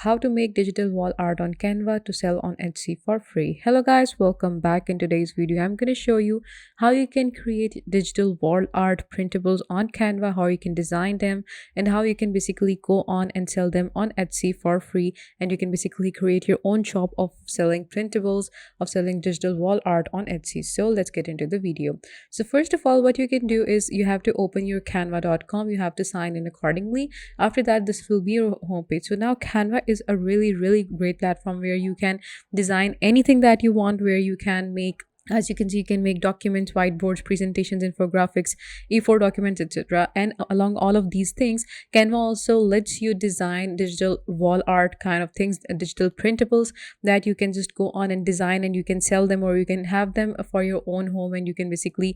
how to make digital wall art on Canva to sell on Etsy for free. Hello guys, welcome back. In today's video I'm going to show you how you can create digital wall art printables on Canva, how you can design them, and how you can basically go on and sell them on Etsy for free. And you can basically create your own shop of selling printables, of selling digital wall art on Etsy. So let's get into the video. So first of all, what you can do is you have to open your canva.com. You have to sign in accordingly. After that, this will be your homepage. So now Canva is a really great platform where you can design anything that you want, where you can make, as you can see, you can make documents, whiteboards, presentations, infographics, e4 documents, etc. And along all of these things, Canva also lets you design digital wall art kind of things, digital printables that you can just go on and design, and you can sell them, or you can have them for your own home, and you can basically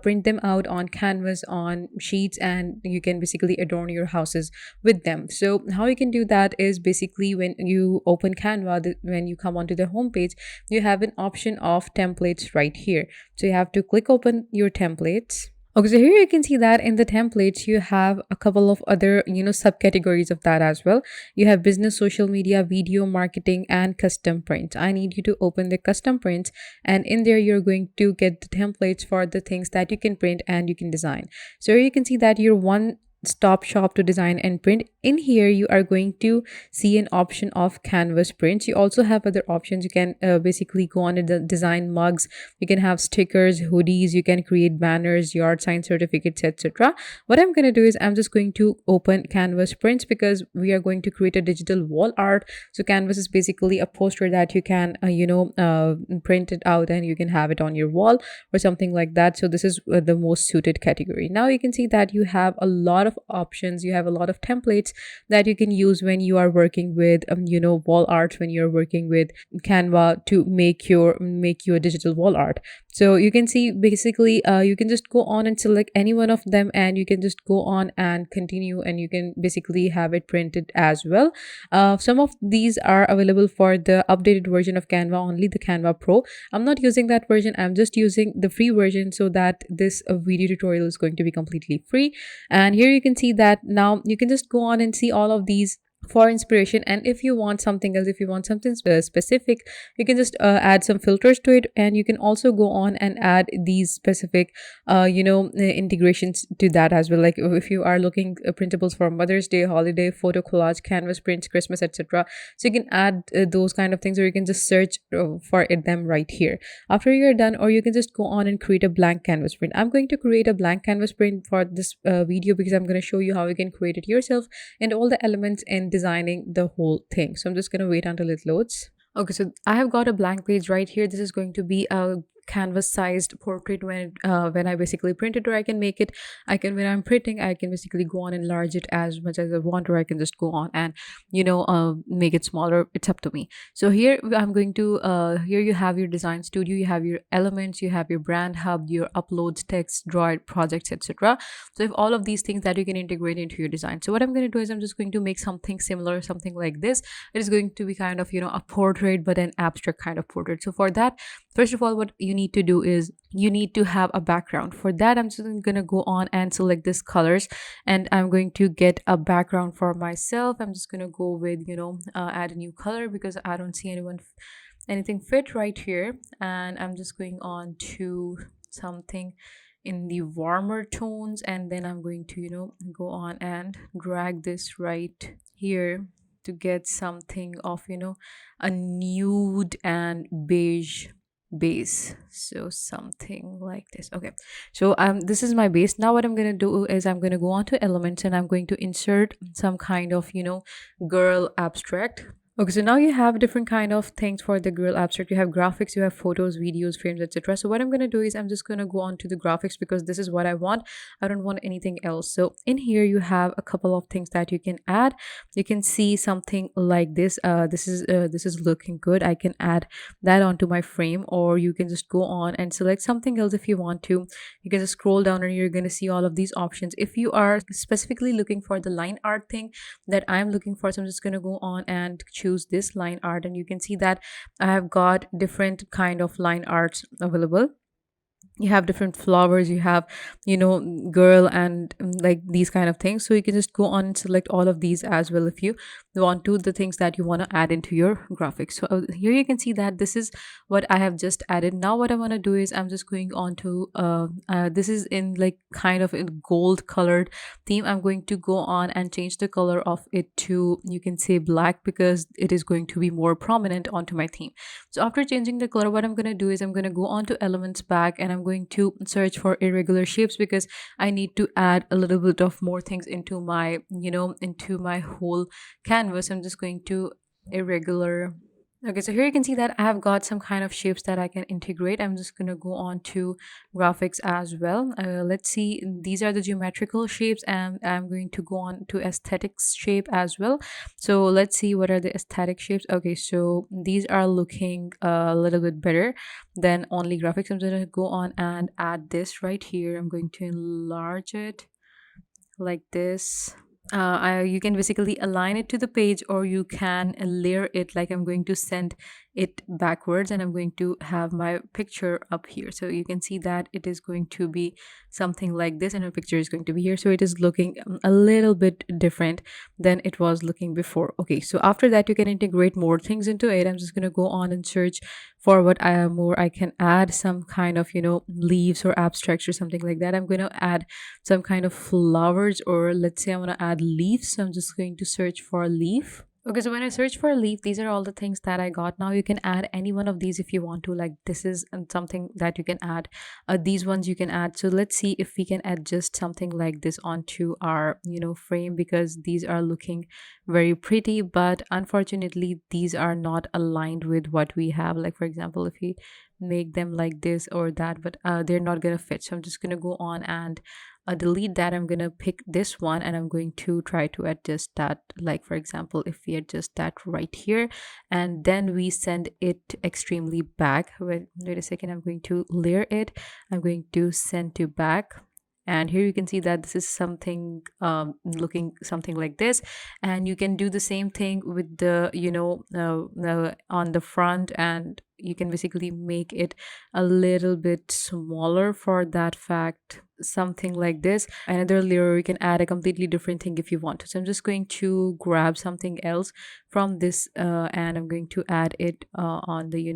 print them out on canvas, on sheets, and you can basically adorn your houses with them. So how you can do that is basically when you open Canva, when you come onto the homepage, you have an option of templates right here. So you have to click open your templates. Okay, so here you can see that in the templates you have a couple of other subcategories of that as well. You have business, social media, video, marketing, and custom prints. I need you to open the custom prints, and in there you're going to get the templates for the things that you can print and you can design. So here you can see that your one stop shop to design and print. In here you are going to see an option of canvas prints. You also have other options. You can basically go on and design mugs, you can have stickers, hoodies, you can create banners, yard sign certificates, etc. What I'm going to do is I'm just going to open canvas prints because we are going to create a digital wall art. So canvas is basically a poster that you can print it out and you can have it on your wall or something like that. So this is the most suited category. Now you can see that you have a lot of options, you have a lot of templates that you can use when you are working with wall art, when you're working with Canva to make you a digital wall art. So you can see basically you can just go on and select any one of them, and you can just go on and continue, and you can basically have it printed as well. Some of these are available for the updated version of Canva, only the Canva Pro. I'm not using that version, I'm just using the free version, so that this video tutorial is going to be completely free. And here you can see that now you can just go on and see all of these for inspiration. And if you want something else, if you want something specific, you can just add some filters to it, and you can also go on and add these specific integrations to that as well. Like if you are looking printables for Mother's Day, holiday, photo collage, canvas prints, Christmas, etc. So you can add those kind of things, or you can just search for them right here after you're done. Or you can just go on and create a blank canvas print. I'm going to create a blank canvas print for this video because I'm going to show you how you can create it yourself and all the elements in designing the whole thing. So I'm just going to wait until it loads. Okay, so I have got a blank page right here. This is going to be a canvas sized portrait when I basically print it, or I can make it, when I'm printing, I can basically go on and enlarge it as much as I want, or I can just go on and make it smaller. It's up to me. So here I'm going to here you have your design studio, you have your elements, you have your brand hub, your uploads, text, draw it, projects, etc. So if all of these things that you can integrate into your design. So what I'm going to do is I'm just going to make something similar, something like this. It is going to be kind of a portrait, but an abstract kind of portrait. So for that, first of all, what you need to do is you need to have a background. For that, I'm just going to go on and select this colors, and I'm going to get a background for myself. I'm just going to go with add a new color because I don't see anything fit right here. And I'm just going on to something in the warmer tones, and then I'm going to go on and drag this right here to get something of a nude and beige base. So something like this. Okay, so this is my base. Now what I'm going to do is I'm going to go on to elements, and I'm going to insert some kind of girl abstract. Okay, so now you have different kind of things for the girl abstract. You have graphics, you have photos, videos, frames, etc. So what I'm going to do is I'm just going to go on to the graphics because this is what I want. I don't want anything else. So in here you have a couple of things that you can add. You can see something like this. This is looking good. I can add that onto my frame, or you can just go on and select something else if you want to. You can just scroll down and you're going to see all of these options. If you are specifically looking for the line art thing that I'm looking for, so I'm just going to go on and choose this line art, and you can see that I have got different kind of line arts available. you have different flowers, you have, girl and like these kind of things. So you can just go on and select all of these as well if you want to, the things that you want to add into your graphics. So here you can see that this is what I have just added. Now what I want to do is I'm just going on to this is in like kind of a gold colored theme. I'm going to go on and change the color of it to, you can say, black, because it is going to be more prominent onto my theme. So after changing the color, what I'm going to do is I'm going to go on to elements back, and I'm going to search for irregular shapes, because I need to add a little bit of more things into my, into my whole canvas. I'm just going to irregular. Okay, so here you can see that I have got some kind of shapes that I can integrate. I'm just going to go on to graphics as well. Let's see, these are the geometrical shapes, and I'm going to go on to aesthetics shape as well. So let's see what are the aesthetic shapes. Okay, so these are looking a little bit better than only graphics. I'm going to go on and add this right here. I'm going to enlarge it like this. You can basically align it to the page, or you can layer it. Like I'm going to send it backwards, and I'm going to have my picture up here. So you can see that it is going to be something like this, and our picture is going to be here. So it is looking a little bit different than it was looking before. Okay, so after that you can integrate more things into it. I'm just going to go on and search for what I am more I can add some kind of, leaves or abstracts or something like that. I'm going to add some kind of flowers, or let's say I want to add leaves. So I'm just going to search for leaf. Okay, so when I search for a leaf, these are all the things that I got. Now you can add any one of these if you want to. Like this is something that you can add. These ones you can add. So let's see if we can adjust something like this onto our, frame, because these are looking very pretty. But unfortunately, these are not aligned with what we have. Like for example, if we make them like this or that, but they're not gonna fit. So I'm just gonna go on and delete that. I'm gonna pick this one, and I'm going to try to adjust that. Like for example, if we adjust that right here, and then we send it extremely back. Wait a second, I'm going to layer it. I'm going to send to back, and here you can see that this is something looking something like this. And you can do the same thing with the, on the front, and you can basically make it a little bit smaller for that fact, something like this. Another layer, you can add a completely different thing if you want to. So I'm just going to grab something else from this, and I'm going to add it on the,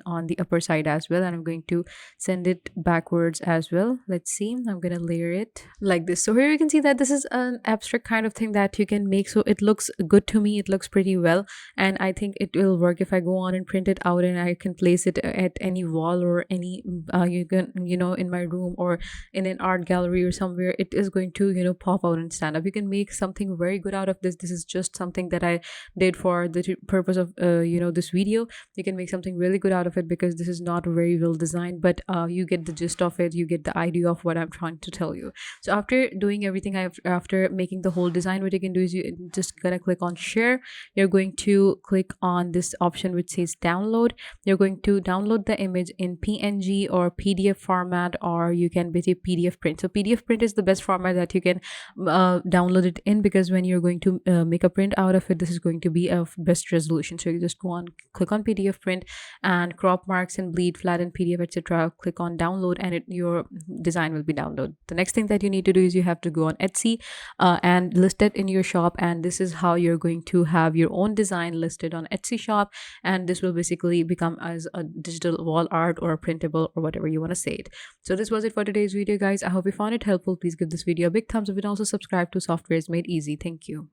on the upper side as well, and I'm going to send it backwards as well. Let's see, I'm gonna layer it like this. So here you can see that this is an abstract kind of thing that you can make. So it looks good to me, it looks pretty well, and I think it will work if I go on and print it out, and I can place it at any wall or any you can, in my room or in an art gallery or somewhere. It is going to, pop out and stand up. You can make something very good out of this. This is just something that I did for the purpose of this video. You can make something really good out of it, because this is not very well designed, but you get the gist of it, you get the idea of what I'm trying to tell you. So after doing everything, after making the whole design, what you can do is you just gonna click on share. You're going to click on this option which says download. You're going to download the image in PNG or PDF format, or you can basically PDF print. So PDF print is the best format that you can download it in, because when you're going to make a print out of it, this is going to be of best resolution. So you just go on, click on PDF print, and crop, marks and bleed, flatten PDF, etc. Click on download, and your design will be downloaded. The next thing that you need to do is you have to go on Etsy and list it in your shop, and this is how you're going to have your own design listed on Etsy shop, and this will basically become as a digital wall art or a printable or whatever you want to say it. So this was it for today's video, guys. I hope you found it helpful. Please give this video a big thumbs up, and also subscribe to Software is Made Easy. Thank you.